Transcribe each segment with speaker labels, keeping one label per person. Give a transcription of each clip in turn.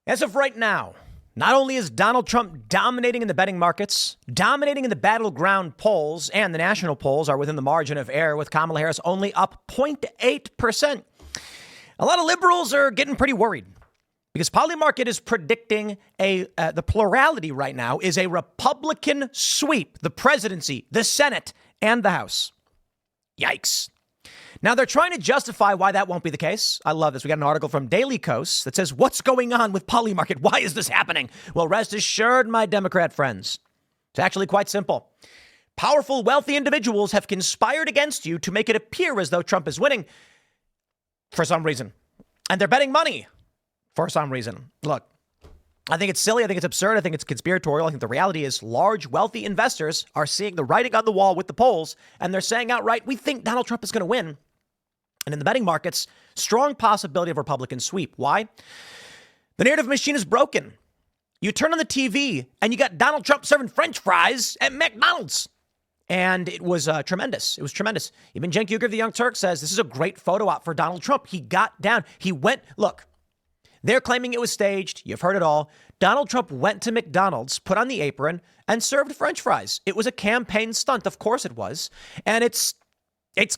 Speaker 1: As of right now, not only is Donald Trump dominating in the betting markets, dominating in the battleground polls, and the national polls are within the margin of error, with Kamala Harris only up 0.8%. A lot of liberals are getting pretty worried because Polymarket is predicting the plurality right now is a Republican sweep, the presidency, the Senate, and the House. Yikes. Now, they're trying to justify why that won't be the case. I love this. We got an article from Daily Kos that says, what's going on with Polymarket? Why is this happening? Well, rest assured, my Democrat friends, it's actually quite simple. Powerful, wealthy individuals have conspired against you to make it appear as though Trump is winning for some reason. And they're betting money for some reason. Look, I think it's silly. I think it's absurd. I think it's conspiratorial. I think the reality is large, wealthy investors are seeing the writing on the wall with the polls, and they're saying outright, we think Donald Trump is going to win. And in the betting markets, strong possibility of Republican sweep. Why? The narrative machine is broken. You turn on the TV and you got Donald Trump serving French fries at McDonald's. And it was tremendous. It was tremendous. Even Cenk Uygur of the Young Turks says this is a great photo op for Donald Trump. He got down. He went. Look, they're claiming it was staged. You've heard it all. Donald Trump went to McDonald's, put on the apron, and served French fries. It was a campaign stunt. Of course it was. And it's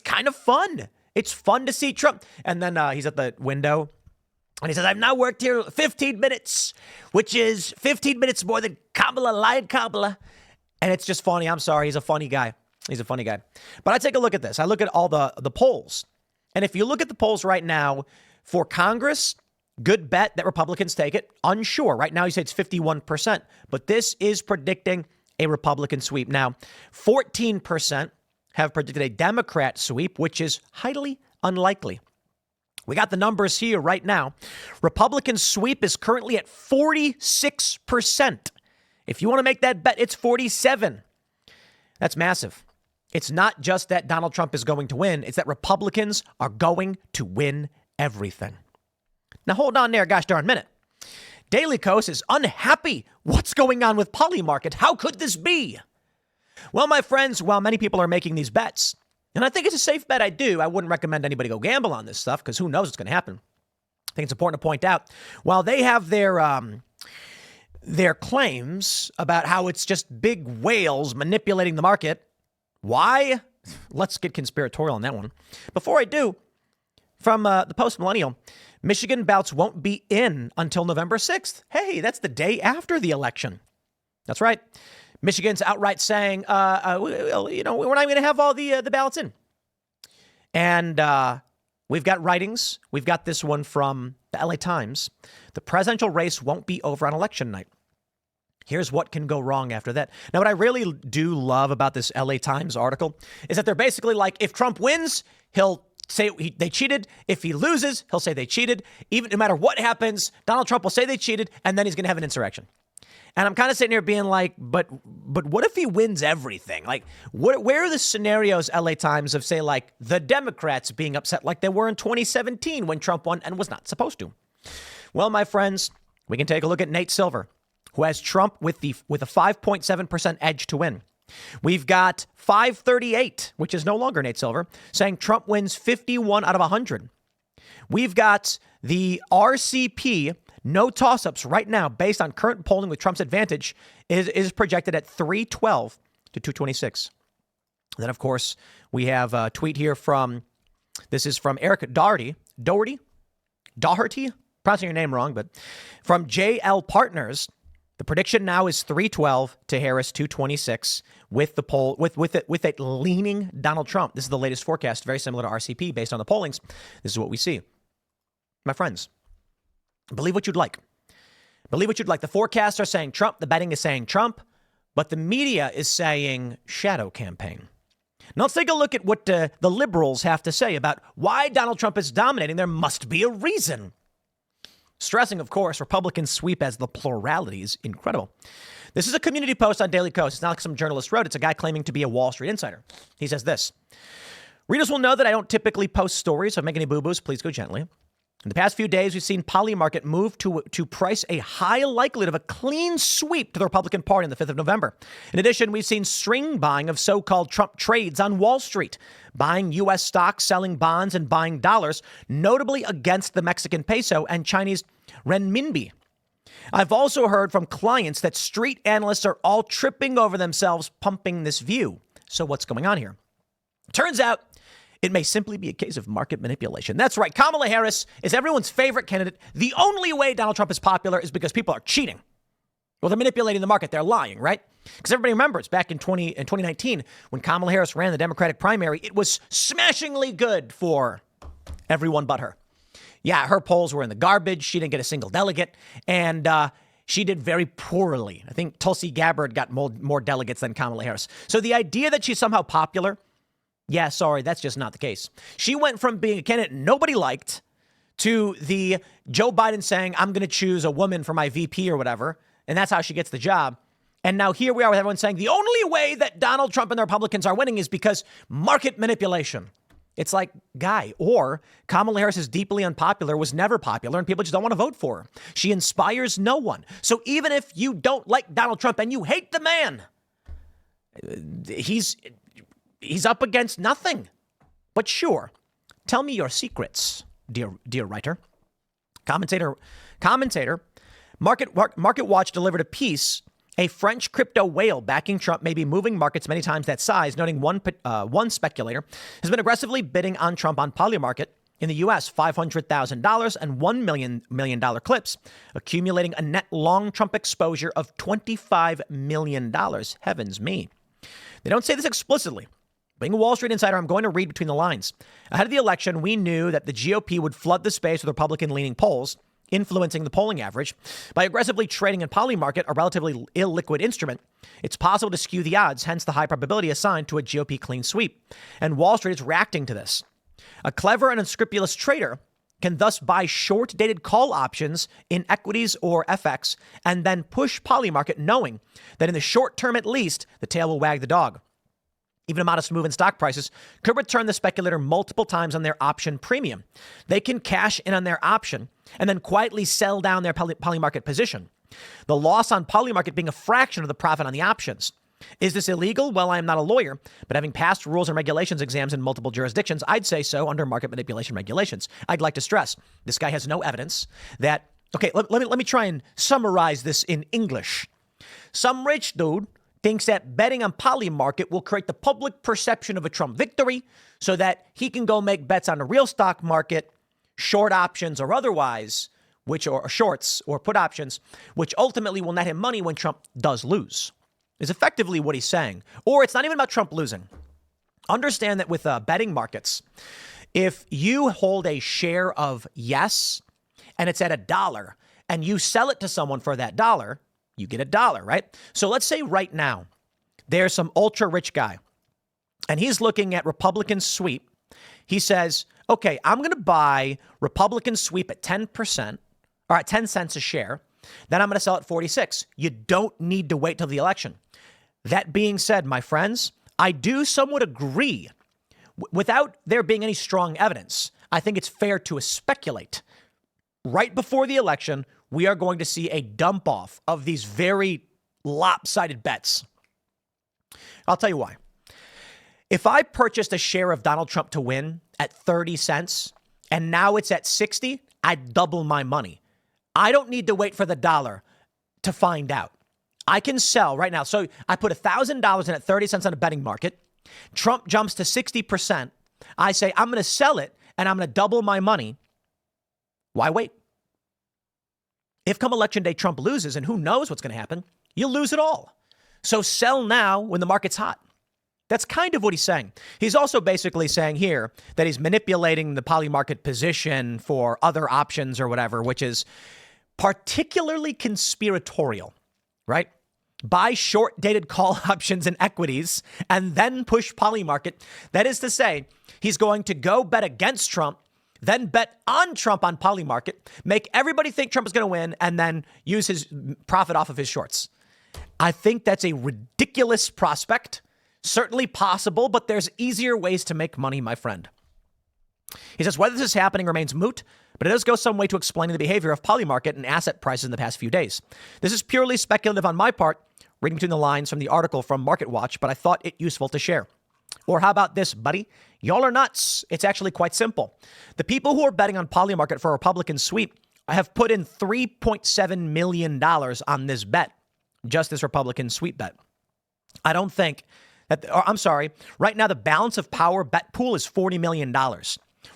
Speaker 1: kind of fun. It's fun to see Trump. And then he's at the window and he says, I've now worked here 15 minutes, which is 15 minutes more than Kamala lied Kamala. And it's just funny. I'm sorry. He's a funny guy. He's a funny guy. But I take a look at this. I look at all the polls. And if you look at the polls right now for Congress, good bet that Republicans take it. Unsure. Right now, you say it's 51%. But this is predicting a Republican sweep. Now, 14% have predicted a Democrat sweep, which is highly unlikely. We got the numbers here right now. Republican sweep is currently at 46%. If you want to make that bet, it's 47. That's massive. It's not just that Donald Trump is going to win. It's that Republicans are going to win everything. Now, hold on there, gosh darn minute. Daily Kos is unhappy. What's going on with Polymarket? How could this be? Well, my friends, while many people are making these bets, and I think it's a safe bet, I wouldn't recommend anybody go gamble on this stuff because who knows what's going to happen. I think it's important to point out, while they have their claims about how it's just big whales manipulating the market, why? Let's get conspiratorial on that one. Before I do, from the Post-Millennial, Michigan ballots won't be in until November 6th. Hey, that's the day after the election. That's right. Michigan's outright saying, we're not even going to have all the ballots in. And we've got writings. We've got this one from the LA Times. The presidential race won't be over on election night. Here's what can go wrong after that. Now, what I really do love about this LA Times article is that they're basically like, if Trump wins, he'll say they cheated. If he loses, he'll say they cheated. Even no matter what happens, Donald Trump will say they cheated, and then he's going to have an insurrection. And I'm kind of sitting here being like, but what if he wins everything? Like, where are the scenarios, LA Times, of, say, like, the Democrats being upset like they were in 2017 when Trump won and was not supposed to? Well, my friends, we can take a look at Nate Silver, who has Trump with a 5.7% edge to win. We've got 538, which is no longer Nate Silver, saying Trump wins 51 out of 100. We've got the RCP, no toss-ups right now, based on current polling with Trump's advantage, is projected at 312 to 226. And then, of course, we have a tweet here this is from Eric Doherty, pronouncing your name wrong, but from JL Partners. The prediction now is 312 to Harris 226 with the poll with it leaning Donald Trump. This is the latest forecast, very similar to RCP based on the pollings. This is what we see. My friends, believe what you'd like. Believe what you'd like. The forecasts are saying Trump. The betting is saying Trump. But the media is saying shadow campaign. Now let's take a look at what the liberals have to say about why Donald Trump is dominating. There must be a reason. Stressing, of course, Republican sweep as the plurality is incredible. This is a community post on Daily Kos. It's not like some journalist wrote. It's a guy claiming to be a Wall Street insider. He says this. Readers will know that I don't typically post stories, so if I make any boo-boos, please go gently. In the past few days, we've seen Polymarket move to price a high likelihood of a clean sweep to the Republican Party on the 5th of November. In addition, we've seen string buying of so-called Trump trades on Wall Street, buying U.S. stocks, selling bonds, and buying dollars, notably against the Mexican peso and Chinese renminbi. I've also heard from clients that street analysts are all tripping over themselves pumping this view. So what's going on here? Turns out it may simply be a case of market manipulation. That's right. Kamala Harris is everyone's favorite candidate. The only way Donald Trump is popular is because people are cheating. Well, they're manipulating the market. They're lying, right? Because everybody remembers back in 2019 when Kamala Harris ran the Democratic primary, it was smashingly good for everyone but her. Yeah, her polls were in the garbage. She didn't get a single delegate. And she did very poorly. I think Tulsi Gabbard got more delegates than Kamala Harris. So the idea that she's somehow popular, yeah, sorry, that's just not the case. She went from being a candidate nobody liked to the Joe Biden saying, I'm going to choose a woman for my VP or whatever. And that's how she gets the job. And now here we are with everyone saying the only way that Donald Trump and the Republicans are winning is because market manipulation. It's like, guy, or Kamala Harris is deeply unpopular, was never popular, and people just don't want to vote for her. She inspires no one. So even if you don't like Donald Trump and you hate the man, he's up against nothing. But sure, tell me your secrets, dear writer. Commentator, Market Watch delivered a piece. A French crypto whale backing Trump may be moving markets many times that size, noting one speculator has been aggressively bidding on Trump on Polymarket in the U.S., $500,000 and $1 million clips, accumulating a net long Trump exposure of $25 million. Heavens me. They don't say this explicitly. Being a Wall Street insider, I'm going to read between the lines. Ahead of the election, we knew that the GOP would flood the space with Republican-leaning polls, influencing the polling average. By aggressively trading in Polymarket, a relatively illiquid instrument, it's possible to skew the odds, hence the high probability assigned to a GOP clean sweep. And Wall Street is reacting to this. A clever and unscrupulous trader can thus buy short-dated call options in equities or FX and then push Polymarket knowing that in the short term at least, the tail will wag the dog. Even a modest move in stock prices could return the speculator multiple times on their option premium. They can cash in on their option and then quietly sell down their Polymarket position. The loss on Polymarket being a fraction of the profit on the options. Is this illegal? Well, I am not a lawyer, but having passed rules and regulations exams in multiple jurisdictions, I'd say so under market manipulation regulations. I'd like to stress this guy has no evidence that. Okay, let me try and summarize this in English. Some rich dude thinks that betting on Polymarket will create the public perception of a Trump victory so that he can go make bets on the real stock market, short options or otherwise, which are shorts or put options, which ultimately will net him money when Trump does lose, is effectively what he's saying. Or it's not even about Trump losing. Understand that with betting markets, if you hold a share of yes and it's at $1 and you sell it to someone for that $1, you get $1, right? So let's say right now there's some ultra rich guy and he's looking at Republican sweep. He says, okay, I'm going to buy Republican sweep at 10% or at 10 cents a share. Then I'm going to sell at 46. You don't need to wait till the election. That being said, my friends, I do somewhat agree. Without there being any strong evidence, I think it's fair to speculate. Right before the election, we are going to see a dump off of these very lopsided bets. I'll tell you why. If I purchased a share of Donald Trump to win at 30 cents and now it's at 60, I'd double my money. I don't need to wait for the $1 to find out. I can sell right now. So I put $1,000 in at 30 cents on a betting market. Trump jumps to 60%. I say, I'm going to sell it and I'm going to double my money. Why wait? If come election day, Trump loses, and who knows what's going to happen, you'll lose it all. So sell now when the market's hot. That's kind of what he's saying. He's also basically saying here that he's manipulating the Polymarket position for other options or whatever, which is particularly conspiratorial, right? Buy short-dated call options in equities and then push Polymarket. That is to say, he's going to go bet against Trump, then bet on Trump on Polymarket, make everybody think Trump is going to win, and then use his profit off of his shorts. I think that's a ridiculous prospect. Certainly possible, but there's easier ways to make money, my friend. He says whether this is happening remains moot, but it does go some way to explaining the behavior of Polymarket and asset prices in the past few days. This is purely speculative on my part, reading between the lines from the article from Market Watch, but I thought it useful to share. Or how about this, buddy? Y'all are nuts. It's actually quite simple. The people who are betting on Polymarket for a Republican sweep I have put in $3.7 million on this bet, just this Republican sweep bet. I don't think that, I'm sorry, right now the balance of power bet pool is $40 million.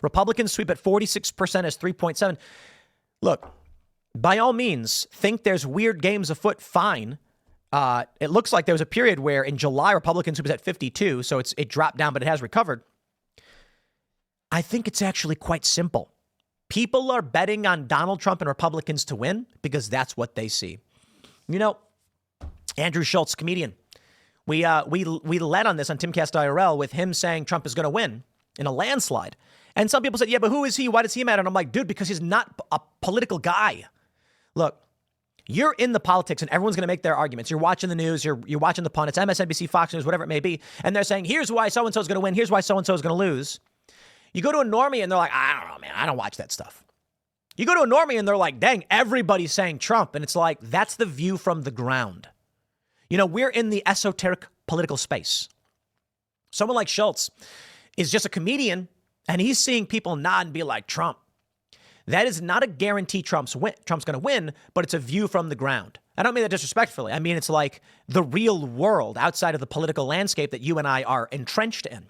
Speaker 1: Republicans sweep at 46% is 3.7. Look, by all means, think there's weird games afoot, fine. It looks like there was a period where in July, Republicans sweep was at 52, so it dropped down, but it has recovered. I think it's actually quite simple. People are betting on Donald Trump and Republicans to win because that's what they see. You know, Andrew Schultz, comedian, we led on this on Timcast IRL with him saying Trump is going to win in a landslide. And some people said, yeah, but who is he? Why does he matter? And I'm like, dude, because he's not a political guy. Look, you're in the politics and everyone's going to make their arguments. You're watching the news. You're watching the pundits, MSNBC, Fox News, whatever it may be. And they're saying, here's why so-and-so is going to win. Here's why so-and-so is going to lose. You go to a normie and they're like, I don't know, man. I don't watch that stuff. You go to a normie and they're like, dang, everybody's saying Trump. And it's like, that's the view from the ground. You know, we're in the esoteric political space. Someone like Schultz is just a comedian and he's seeing people nod and be like, Trump. That is not a guarantee Trump's going to win, but it's a view from the ground. I don't mean that disrespectfully. I mean, it's like the real world outside of the political landscape that you and I are entrenched in.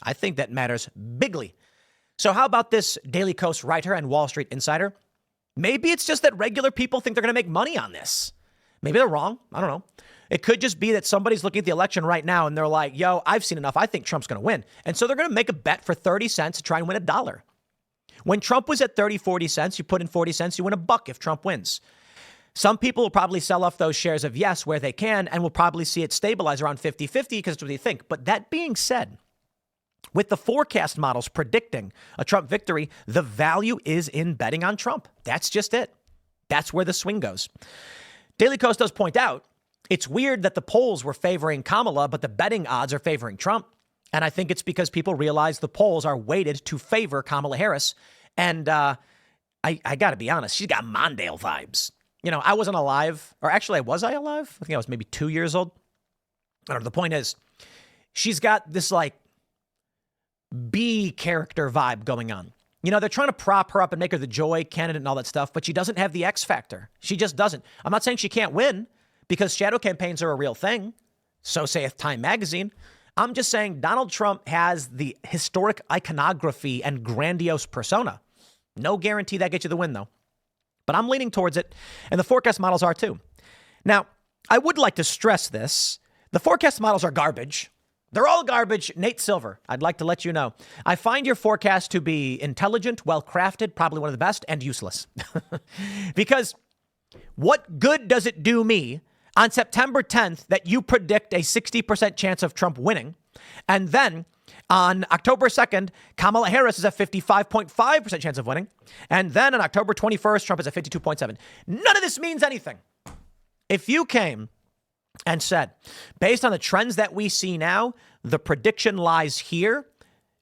Speaker 1: I think that matters bigly. So how about this Daily Kos writer and Wall Street insider? Maybe it's just that regular people think they're going to make money on this. Maybe they're wrong. I don't know. It could just be that somebody's looking at the election right now and they're like, yo, I've seen enough. I think Trump's going to win. And so they're going to make a bet for 30 cents to try and win $1. When Trump was at 30, 40 cents, you put in 40 cents, you win $1 if Trump wins. Some people will probably sell off those shares of yes where they can, and we'll probably see it stabilize around 50-50 because it's what they think. But that being said, with the forecast models predicting a Trump victory, the value is in betting on Trump. That's just it. That's where the swing goes. Daily Kos does point out, it's weird that the polls were favoring Kamala, but the betting odds are favoring Trump. And I think it's because people realize the polls are weighted to favor Kamala Harris. And I got to be honest, she's got Mondale vibes. You know, I wasn't alive, or actually, was I alive? I think I was maybe 2 years old. I don't know. The point is, she's got this like B character vibe going on. You know, they're trying to prop her up and make her the joy candidate and all that stuff, but she doesn't have the X factor. She just doesn't. I'm not saying she can't win because shadow campaigns are a real thing. So saith Time magazine. I'm just saying Donald Trump has the historic iconography and grandiose persona. No guarantee that gets you the win, though. But I'm leaning towards it, and the forecast models are too. Now, I would like to stress this. The forecast models are garbage. They're all garbage. Nate Silver, I'd like to let you know. I find your forecast to be intelligent, well-crafted, probably one of the best, and useless. Because what good does it do me on September 10th that you predict a 60% chance of Trump winning, and then on October 2nd, Kamala Harris is a 55.5% chance of winning, and then on October 21st, Trump is at 52.7%. None of this means anything. If you came and said, based on the trends that we see now, the prediction lies here,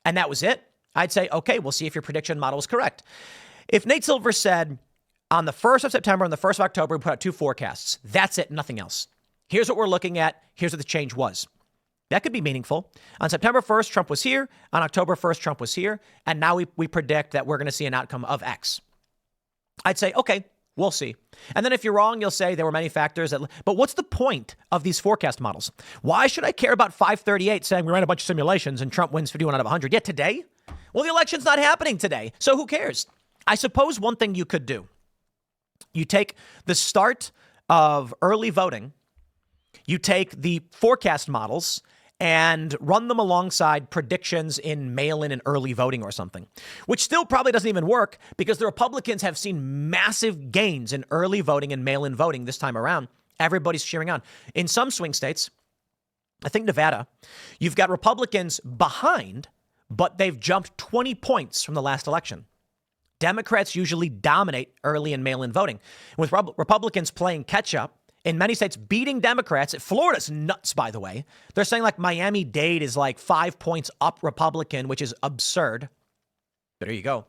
Speaker 1: and that was it, I'd say, okay, we'll see if your prediction model is correct. If Nate Silver said, on the 1st of September and the 1st of October, we put out 2 forecasts. That's it, nothing else. Here's what we're looking at. Here's what the change was. That could be meaningful. On September 1st, Trump was here. On October 1st, Trump was here. And now we predict that we're going to see an outcome of X. I'd say, okay, we'll see. And then if you're wrong, you'll say there were many factors. But what's the point of these forecast models? Why should I care about 538 saying we ran a bunch of simulations and Trump wins 51 out of 100? Yet today? Well, the election's not happening today. So who cares? I suppose one thing you could do. You take the start of early voting, you take the forecast models and run them alongside predictions in mail-in and early voting or something, which still probably doesn't even work because the Republicans have seen massive gains in early voting and mail-in voting this time around. Everybody's cheering on. In some swing states, I think Nevada, you've got Republicans behind, but they've jumped 20 points from the last election. Democrats usually dominate early and mail-in voting. With Republicans playing catch-up, in many states beating Democrats. Florida's nuts, by the way. They're saying like Miami-Dade is like 5 points up Republican, which is absurd. But there you go.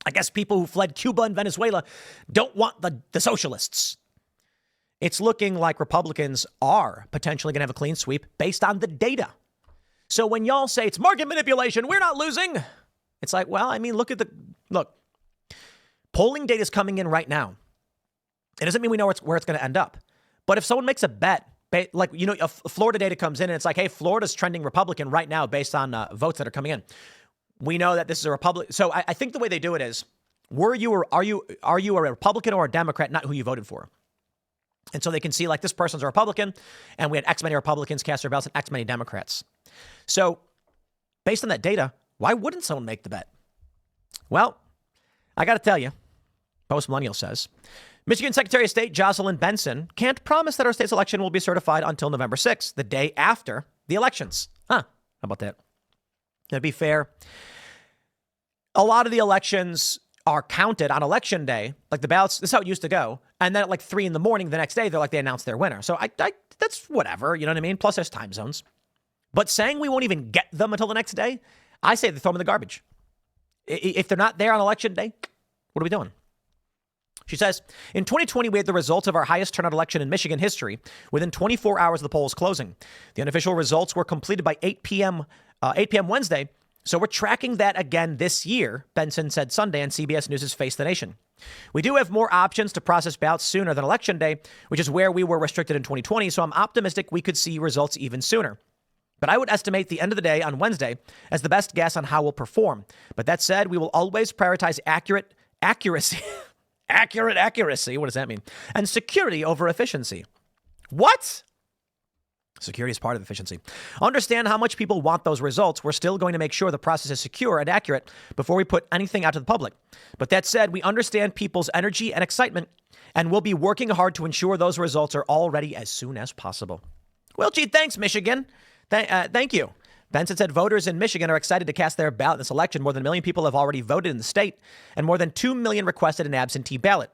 Speaker 1: I guess people who fled Cuba and Venezuela don't want the socialists. It's looking like Republicans are potentially going to have a clean sweep based on the data. So when y'all say it's market manipulation, we're not losing. It's like, well, I mean, look. Polling data is coming in right now. It doesn't mean we know where it's going to end up. But if someone makes a bet, like, Florida data comes in and it's like, hey, Florida's trending Republican right now based on votes that are coming in. We know that this is a Republican. So I think the way they do it is, are you a Republican or a Democrat, not who you voted for? And so they can see, like, this person's a Republican, and we had X many Republicans cast their ballots and X many Democrats. So based on that data, why wouldn't someone make the bet? Well, I got to tell you, Post Millennial says, Michigan Secretary of State Jocelyn Benson can't promise that our state's election will be certified until November 6th, the day after the elections. How about that? To be fair, a lot of the elections are counted on election day, like the ballots. This is how it used to go. And then at like 3 a.m. the next day, they announce their winner. So I that's whatever, you know what I mean? Plus there's time zones. But saying we won't even get them until the next day, I say they throw them in the garbage. If they're not there on election day, what are we doing? She says, in 2020, we had the results of our highest turnout election in Michigan history within 24 hours of the polls closing. The unofficial results were completed by 8 p.m. Wednesday. So we're tracking that again this year, Benson said Sunday on CBS News' Face the Nation. We do have more options to process ballots sooner than Election Day, which is where we were restricted in 2020. So I'm optimistic we could see results even sooner. But I would estimate the end of the day on Wednesday as the best guess on how we'll perform. But that said, we will always prioritize accuracy. Accuracy. What does that mean? And security over efficiency. What? Security is part of efficiency. Understand how much people want those results. We're still going to make sure the process is secure and accurate before we put anything out to the public. But that said, we understand people's energy and excitement, and we'll be working hard to ensure those results are all ready as soon as possible. Well, gee, thanks, Michigan. Thank you. Benson said voters in Michigan are excited to cast their ballot in this election. More than 1 million people have already voted in the state, and more than 2 million requested an absentee ballot.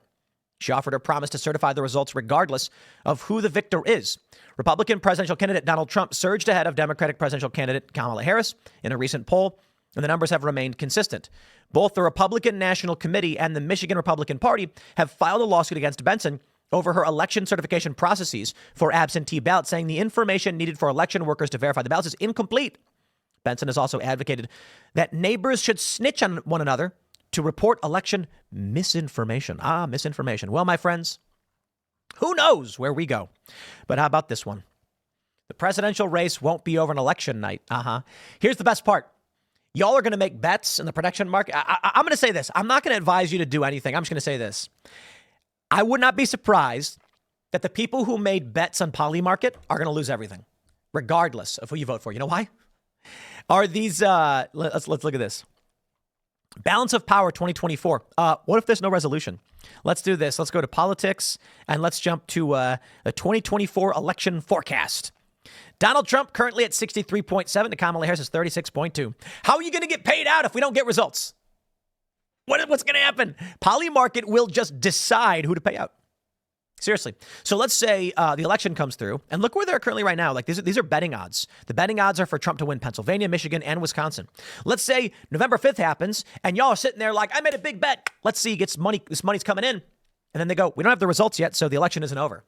Speaker 1: She offered her promise to certify the results regardless of who the victor is. Republican presidential candidate Donald Trump surged ahead of Democratic presidential candidate Kamala Harris in a recent poll, and the numbers have remained consistent. Both the Republican National Committee and the Michigan Republican Party have filed a lawsuit against Benson over her election certification processes for absentee ballots, saying the information needed for election workers to verify the ballots is incomplete. Benson has also advocated that neighbors should snitch on one another to report election misinformation. Misinformation. Well, my friends, who knows where we go? But how about this one? The presidential race won't be over on election night. Here's the best part. Y'all are going to make bets in the prediction market. I'm going to say this. I'm not going to advise you to do anything. I'm just going to say this. I would not be surprised that the people who made bets on Polymarket are going to lose everything, regardless of who you vote for. You know why? Are these, let's look at this. Balance of Power 2024. What if there's no resolution? Let's do this. Let's go to politics and let's jump to the 2024 election forecast. Donald Trump currently at 63.7 to Kamala Harris is 36.2. How are you going to get paid out if we don't get results? What's going to happen? Polymarket will just decide who to pay out. Seriously. So let's say the election comes through and look where they're currently right now. Like these are betting odds. The betting odds are for Trump to win Pennsylvania, Michigan, and Wisconsin. Let's say November 5th happens and y'all are sitting there like, I made a big bet. Let's see, this money's coming in. And then they go, we don't have the results yet, so the election isn't over.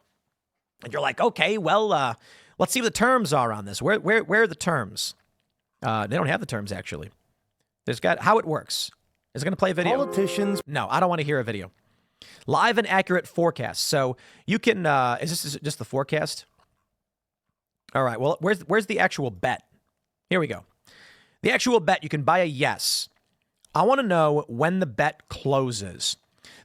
Speaker 1: And you're like, okay, well, let's see what the terms are on this. Where are the terms? They don't have the terms, actually. There's got how it works. Is it going to play a video?
Speaker 2: Politicians.
Speaker 1: No, I don't want to hear a video. Live and accurate forecast. So you can, is this just the forecast? All right. Well, where's the actual bet? Here we go. The actual bet, you can buy a yes. I want to know when the bet closes.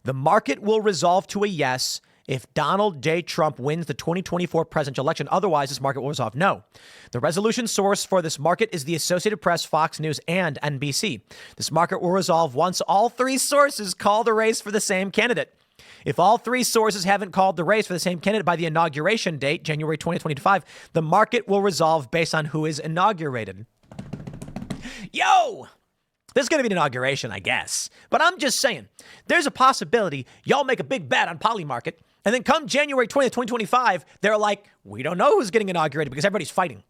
Speaker 1: The market will resolve to a yes if Donald J. Trump wins the 2024 presidential election. Otherwise, this market will resolve no. The resolution source for this market is the Associated Press, Fox News, and NBC. This market will resolve once all three sources call the race for the same candidate. If all three sources haven't called the race for the same candidate by the inauguration date, January 2025, the market will resolve based on who is inaugurated. Yo! This is going to be an inauguration, I guess. But I'm just saying, there's a possibility y'all make a big bet on Polymarket, and then come January 20th, 2025, they're like, we don't know who's getting inaugurated because everybody's fighting.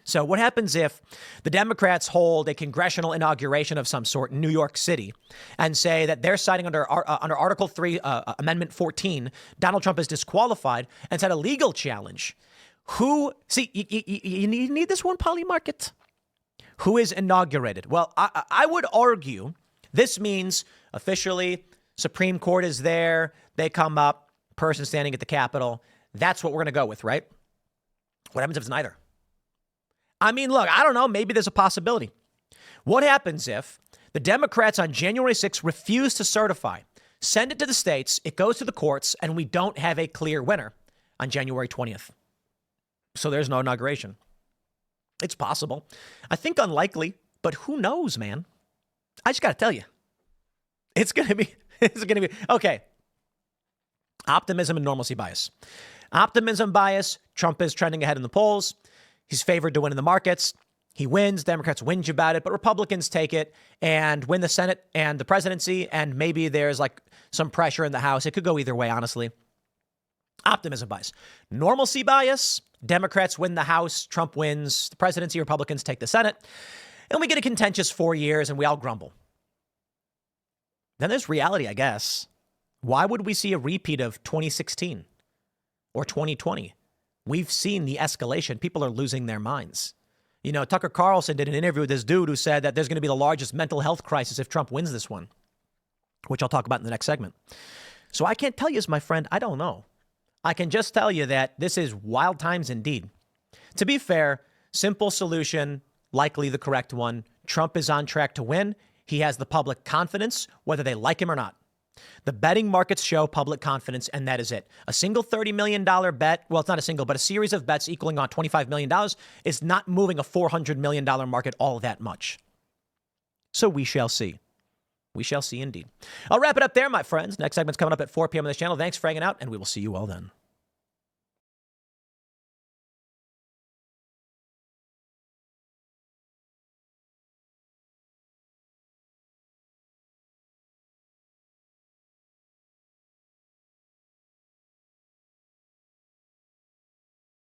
Speaker 1: So what happens if the Democrats hold a congressional inauguration of some sort in New York City and say that they're citing under Article 3, Amendment 14, Donald Trump is disqualified and set a legal challenge? You need this one, Polymarket? Who is inaugurated? Well, I would argue this means officially Supreme Court is there. They come up, person standing at the Capitol. That's what we're going to go with, right? What happens if it's neither? I mean, look, I don't know. Maybe there's a possibility. What happens if the Democrats on January 6th refuse to certify, send it to the states, it goes to the courts, and we don't have a clear winner on January 20th? So there's no inauguration. It's possible. I think unlikely, but who knows, man? I just got to tell you, it's going to be, okay. Optimism and normalcy bias. Optimism bias. Trump is trending ahead in the polls. He's favored to win in the markets. He wins. Democrats whinge about it, but Republicans take it and win the Senate and the presidency. And maybe there's like some pressure in the House. It could go either way, honestly. Optimism bias. Normalcy bias. Democrats win the House. Trump wins the presidency. Republicans take the Senate. And we get a contentious 4 years and we all grumble. Then there's reality, I guess. Why would we see a repeat of 2016 or 2020? We've seen the escalation. People are losing their minds. You know, Tucker Carlson did an interview with this dude who said that there's going to be the largest mental health crisis if Trump wins this one, which I'll talk about in the next segment. So I can't tell you, my friend, I don't know. I can just tell you that this is wild times indeed. To be fair, simple solution, likely the correct one. Trump is on track to win. He has the public confidence, whether they like him or not. The betting markets show public confidence, and that is it. A single $30 million bet, well, it's not a single, but a series of bets equaling on $25 million is not moving a $400 million market all that much. So we shall see. We shall see indeed. I'll wrap it up there, my friends. Next segment's coming up at 4 p.m. on this channel. Thanks for hanging out, and we will see you all then.